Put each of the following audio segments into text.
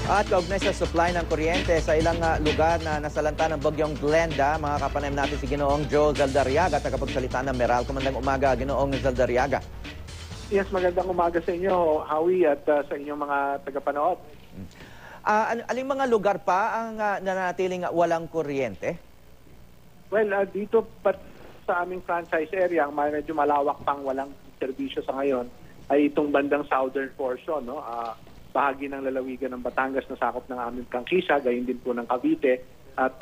At kaugnay sa supply ng kuryente sa ilang lugar na nasalanta ng bagyong Glenda, mga kapanaim natin si Ginoong Joe Zaldariaga, tagapagsalita ng Meralco. Magandang umaga, Ginoong Zaldariaga. Yes, magandang umaga sa inyo, Howie, at sa inyong mga tagapanood. Aling mga lugar pa ang nanatiling walang kuryente? Well, dito sa aming franchise area, ang medyo malawak pang walang serbisyo sa ngayon ay itong bandang southern portion, no? Bahagi ng lalawigan ng Batangas na sakop ng aming prangkisa, gayon din po ng Cavite, at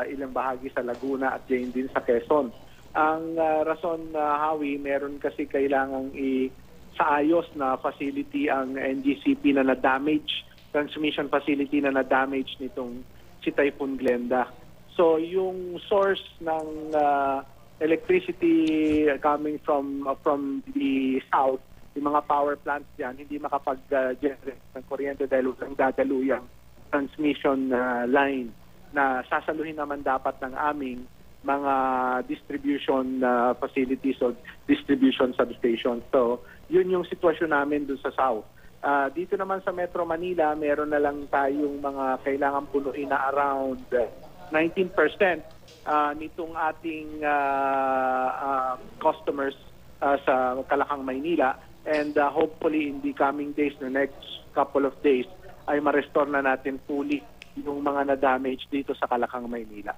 ilang bahagi sa Laguna at gayon din sa Quezon. Ang rason, Howie, meron kasi kailangang sa ayos na facility ang NGCP na na-damage, transmission facility na na-damage nitong si Typhoon Glenda. So yung source ng electricity coming from the south, yung mga power plants dyan, hindi makapag-generate ng kuryente dahil walang dadaluyang transmission line na sasaluhin naman dapat ng aming mga distribution facilities o distribution substations. So, yun yung sitwasyon namin dun sa south. Dito naman sa Metro Manila, meron na lang tayong mga kailangan punuin na around 19% nitong ating customers sa Calacang, Maynila. And hopefully in the coming days, the next couple of days, ay ma-restore na natin fully yung mga na-damage dito sa Calacang, Maynila.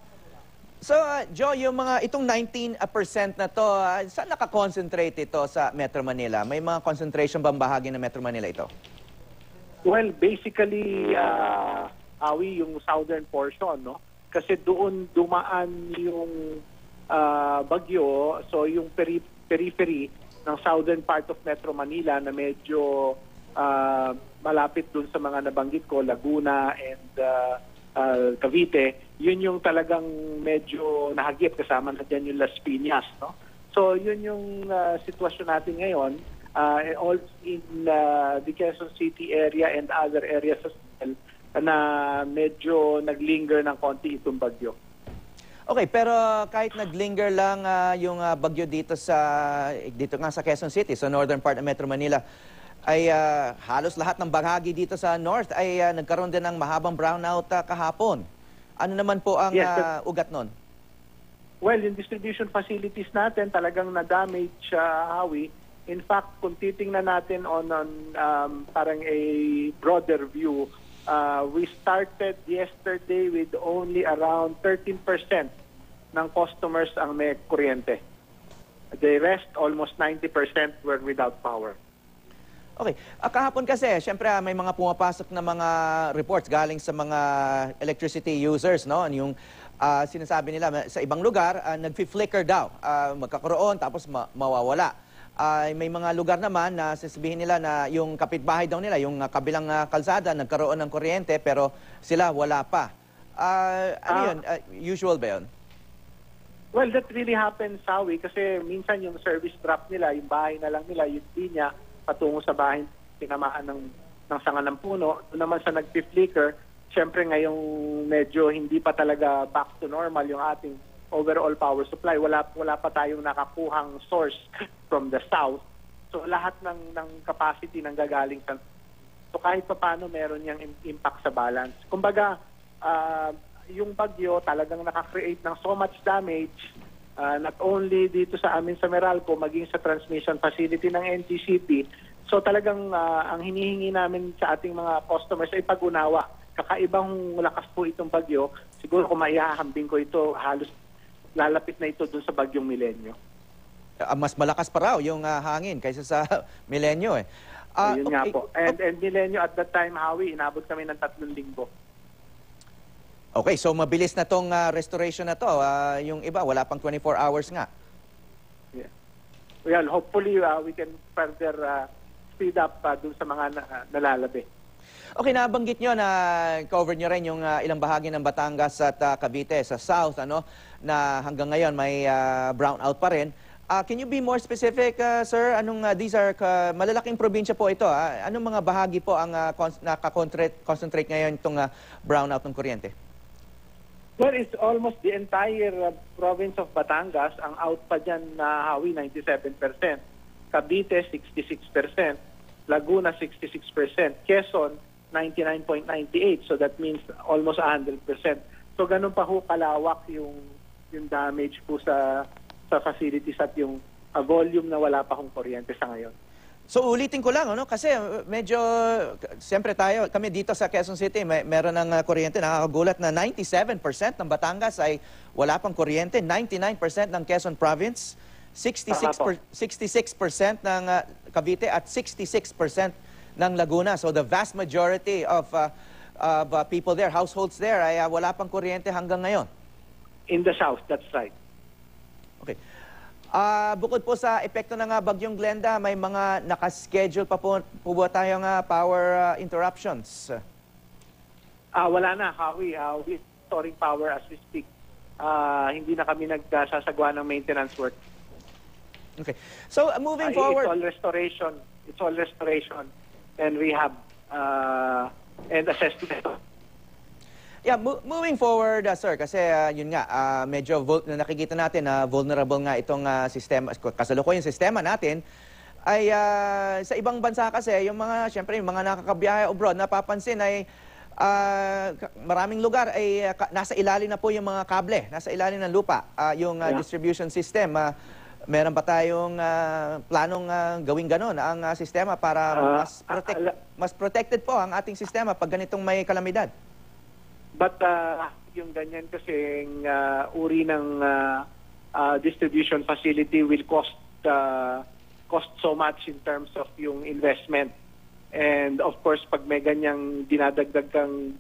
So, Joe, yung itong 19% na to, saan nakakonsentrate ito sa Metro Manila? May mga concentration bang bahagi ng Metro Manila ito? Well, basically, yung southern portion, no? Kasi doon dumaan yung bagyo, so yung periphery ng southern part of Metro Manila na medyo malapit dun sa mga nabanggit ko, Laguna and Cavite, yun yung talagang medyo nahagip, kasama na dyan yung Las Piñas, no? So yun yung sitwasyon natin ngayon, all in the Quezon City area and other areas as well, na medyo naglinger ng konti itong bagyo. Okay, pero kahit naglinger lang yung bagyo dito nga sa Quezon City, sa northern part ng Metro Manila, ay halos lahat ng bahagi dito sa north ay nagkaroon din ng mahabang brownout kahapon. Ano naman po ang ugat nun? Well, yung distribution facilities natin talagang na-damage, Howie. In fact, kung titingnan natin on parang a broader view, we started yesterday with only around 13% ng customers ang may kuryente. The rest, almost 90% were without power. Okay. Kahapon kasi, syempre may mga pumapasok na mga reports galing sa mga electricity users, no? Yung sinasabi nila sa ibang lugar, nag-flicker daw. Magkakaroon tapos mawawala. May mga lugar naman na sasabihin nila na yung kapitbahay daw nila, yung kabilang kalsada, nagkaroon ng kuryente pero sila wala pa. Ano yun? Usual ba yun? Well, that really happens, Howie, kasi minsan yung service drop nila, yung bahay na lang nila, yung linya, patungo sa bahay, tinamaan ng sanga ng puno. Doon naman sa nag-flicker, syempre ngayong medyo hindi pa talaga back to normal yung ating overall power supply. Wala pa tayong nakakuhang source from the south. So lahat ng capacity nang gagaling sa... So kahit pa paano meron yung impact sa balance. Kumbaga, yung bagyo talagang nakakreate ng so much damage, not only dito sa amin sa Meralco, maging sa transmission facility ng NGCP. So talagang ang hinihingi namin sa ating mga customers ay pag-unawa. Kakaibang lakas po itong bagyo. Siguro kung maihahambing ko ito, halos lalapit na ito dun sa bagyong Milenyo. Mas malakas pa raw yung hangin kaysa sa Milenyo eh. Yun nga po. And Milenyo at that time, Howie, inabot kami ng 3 linggo. Okay, so mabilis na tong restoration na to. Yung iba, wala pang 24 hours nga. Yeah. Well, hopefully we can further speed up dun sa mga nalalabi. Okay, nabanggit nyo na cover nyo rin yung ilang bahagi ng Batangas at Cavite sa south, ano, na hanggang ngayon may brownout pa rin. Can you be more specific, sir? These are malalaking probinsya po ito. Anong mga bahagi po ang nakakoncentrate ngayon itong brownout ng kuryente? Well, it's almost the entire province of Batangas. Ang out pa dyan na Hawi, 97%. Cavite, 66%. Laguna, 66%. Quezon, 99.98. So that means almost 100%. So ganun pa ho kalawak yung damage po sa facilities at yung volume na wala pa hong kuryente sa ngayon. So ulitin ko lang, ano, kasi medyo, siyempre kami dito sa Quezon City, meron ng kuryente, nakakagulat na 97% ng Batangas ay wala pang kuryente, 99% ng Quezon Province, 66% ng Cavite at 66% ng Laguna. So the vast majority of people there, households there, ay wala pang kuryente hanggang ngayon. In the south, that's right. Okay. Bukod po sa epekto ng Bagyong Glenda, may mga nakaschedule pa po ba tayong power interruptions? Wala na, Howie. We're storing power as we speak. Hindi na kami nagsasagawa ng maintenance work. Okay. So moving forward... It's all restoration and rehab and assessment. Yeah, moving forward, sir, kasi yun nga, medyo nakikita natin na vulnerable nga itong sistema, kasalukuyang sistema natin, ay sa ibang bansa kasi, syempre, yung mga nakakabiyahe abroad, napapansin ay maraming lugar ay nasa ilalim na po yung mga kable, nasa ilalim ng lupa, yung distribution system. Meron ba tayong planong gawing ganon ang sistema para mas protected po ang ating sistema pag ganitong may kalamidad? But yung ganyan kasing uri ng distribution facility will cost so much in terms of yung investment. And of course, pag may ganyang dinadagdag kang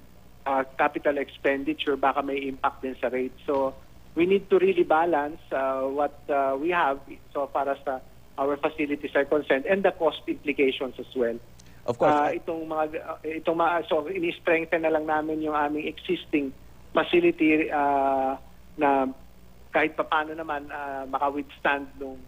capital expenditure, baka may impact din sa rate. So we need to really balance what we have so far as our facilities are concerned and the cost implications as well. Of course. So ini-strengthen na lang namin yung aming existing facility na kahit papaano naman maka-withstand nung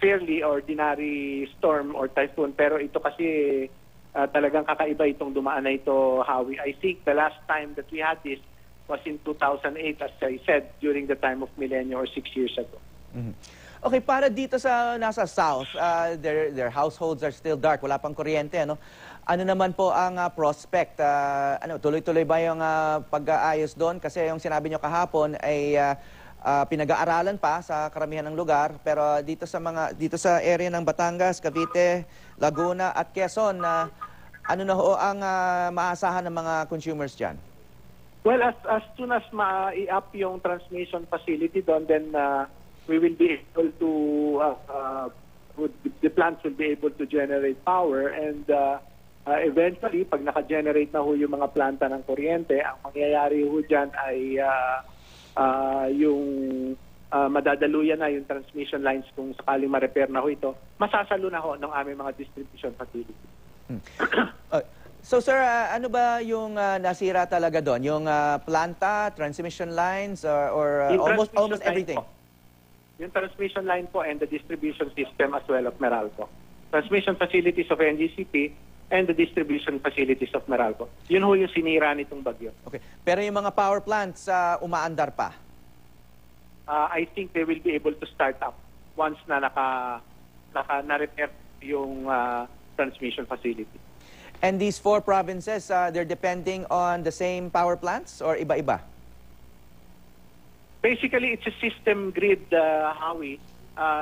fairly ordinary storm or typhoon. Pero ito kasi talagang kakaiba itong dumaan na ito, Howie. I think the last time that we had this was in 2008, as I said, during the time of Milenio or 6 years ago. Mm-hmm. Okay, para dito sa nasa south, their households are still dark, wala pang kuryente, ano? Ano naman po ang prospect? Tuloy-tuloy ba yung pag-aayos doon? Kasi yung sinabi nyo kahapon ay pinag-aaralan pa sa karamihan ng lugar, pero dito sa area ng Batangas, Cavite, Laguna at Quezon, ano na ho ang maasahan ng mga consumers diyan? Well, as soon as ma-i-up yung transmission facility doon, then we will be able to, the plants will be able to generate power and eventually, pag naka-generate na ho yung mga planta ng kuryente, ang mangyayari ho dyan ay yung madadaluyan na yung transmission lines kung sakaling ma-repair na ho ito, masasalo na ho ng aming mga distribution facility. So sir, ano ba yung nasira talaga doon? Yung planta, transmission lines, or almost everything? Yung transmission line po and the distribution system as well of Meralco. Transmission facilities of NGCP and the distribution facilities of Meralco. Yun ho yung sinira nitong bagyo. Okay. Pero yung mga power plants, umaandar pa? I think they will be able to start up once na na-repair yung transmission facility. And these 4 provinces, they're depending on the same power plants or iba-iba? Basically, it's a system grid, Howie.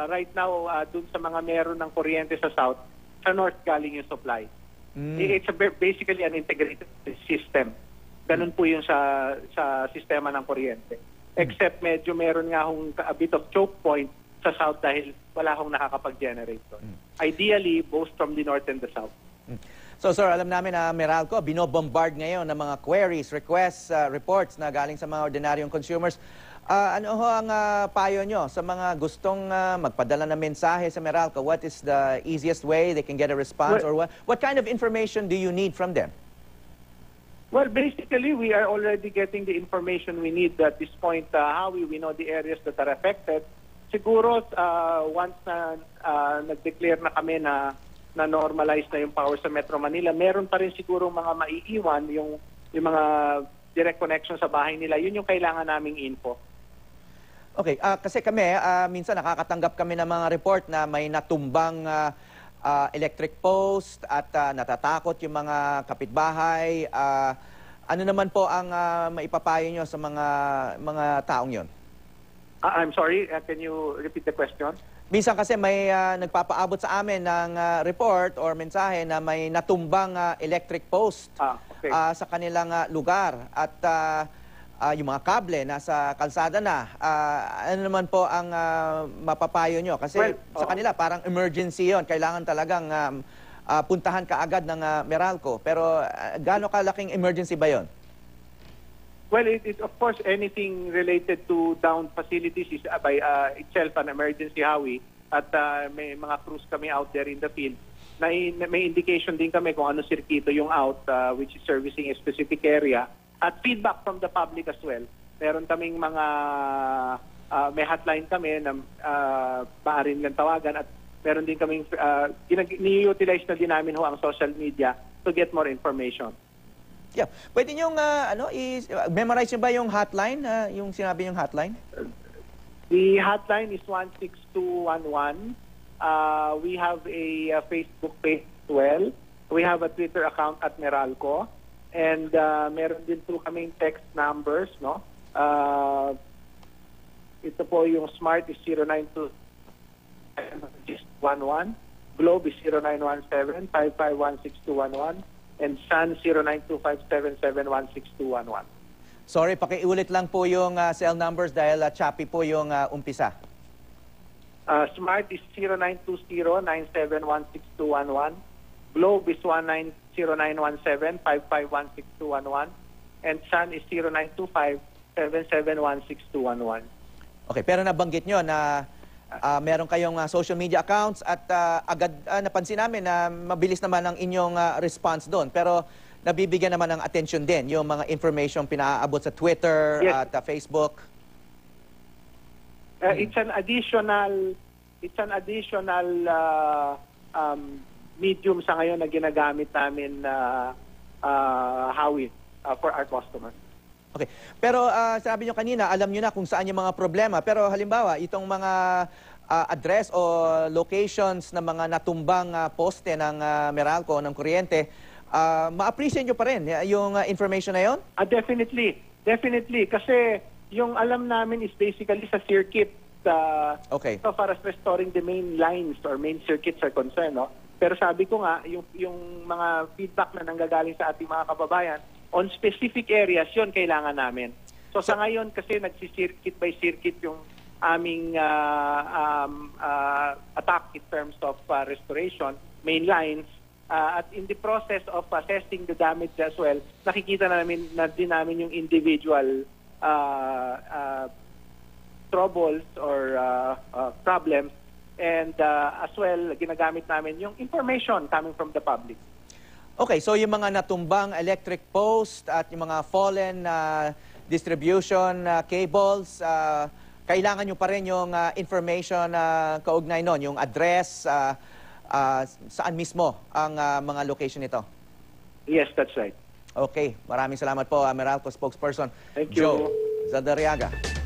Right now, dun sa mga meron ng kuryente sa south, sa north galing yung supply. It's basically an integrated system. Ganun po yung sa sistema ng kuryente. Except medyo meron nga a bit of choke point sa south dahil wala hong nakakapag-generate doon. Ideally, both from the north and the south. So sir, alam namin na Meralco, binobombard ngayon ng mga queries, requests, reports na galing sa mga ordinaryong consumers. Ano ho ang payo nyo sa mga gustong magpadala ng mensahe sa Meralco? What is the easiest way they can get a response? Or what kind of information do you need from them? Well, basically, we are already getting the information we need at this point. Howie, we know the areas that are affected. Siguro, once na nag-declare na kami na normalize na yung power sa Metro Manila, meron pa rin siguro mga maiiwan, yung mga direct connection sa bahay nila. Yun yung kailangan naming info. Okay, kasi kami, minsan nakakatanggap kami ng mga report na may natumbang electric post at natatakot yung mga kapitbahay. Ano naman po ang maipapayo nyo sa mga taong yon? I'm sorry, can you repeat the question? Minsan kasi may nagpapaabot sa amin ng report or mensahe na may natumbang electric post Okay. sa kanilang lugar at yung mga kable nasa kalsada na. Ano naman po ang mapapayo nyo? Kasi sa kanila parang emergency yon. Kailangan talagang puntahan kaagad ng Meralco. Pero gaano kalaking emergency ba yon? Well, of course, anything related to downed facilities is by itself an emergency, Howie. At may mga crews kami out there in the field. May indication din kami kung ano sirkito yung out, which is servicing a specific area. At feedback from the public as well. Meron kaming mga, may hotline kami na maaari nilang tawagan. At meron din kaming, ni-utilize na din namin ho ang social media to get more information. Yeah. Pwede niyong memorize niyo ba yung hotline, yung sinabi niyong hotline? The hotline is 16211. We have a Facebook page as well. We have a Twitter account at Meralco. And meron din po kaming text numbers, no? Ito po yung Smart is 09211. Globe is 0917-5516211. And Sun 092577162111. Sorry, pakiulit lang po yung cell numbers dahil choppy po yung umpisa. Smart is 0920-9716211. Globe is 0917-5516211. And Sun is 0925-7716211. Okay, pero nabanggit nyo na meron kayong social media accounts at agad napansin namin na mabilis naman ang inyong response doon. Pero nabibigyan naman ng attention din yung mga information pinaaabot sa Twitter at Facebook. It's an additional medium sa ngayon na ginagamit namin Howie for our customers. Okay. Pero sabi nyo kanina, alam nyo na kung saan yung mga problema. Pero halimbawa, itong mga address o locations ng mga natumbang poste ng Meralco, ng kuryente, ma-appreciate nyo pa rin yung information na yon? Definitely. Definitely. Kasi yung alam namin is basically sa circuit. Okay. So far as restoring the main lines or main circuits are concerned. No? Pero sabi ko nga, yung mga feedback na nanggagaling sa ating mga kababayan, on specific areas, yon kailangan namin. So sa ngayon kasi nagsisircuit by circuit yung aming attack in terms of restoration, main lines, at in the process of assessing the damage as well, nakikita na din namin yung individual troubles or problems, and as well, ginagamit namin yung information coming from the public. Okay, so yung mga natumbang electric post at yung mga fallen distribution cables, kailangan nyo pa rin yung information kaugnay nun, yung address, saan mismo ang mga location nito? Yes, that's right. Okay, maraming salamat po, Meralco spokesperson Thank you. Joe Zadariaga.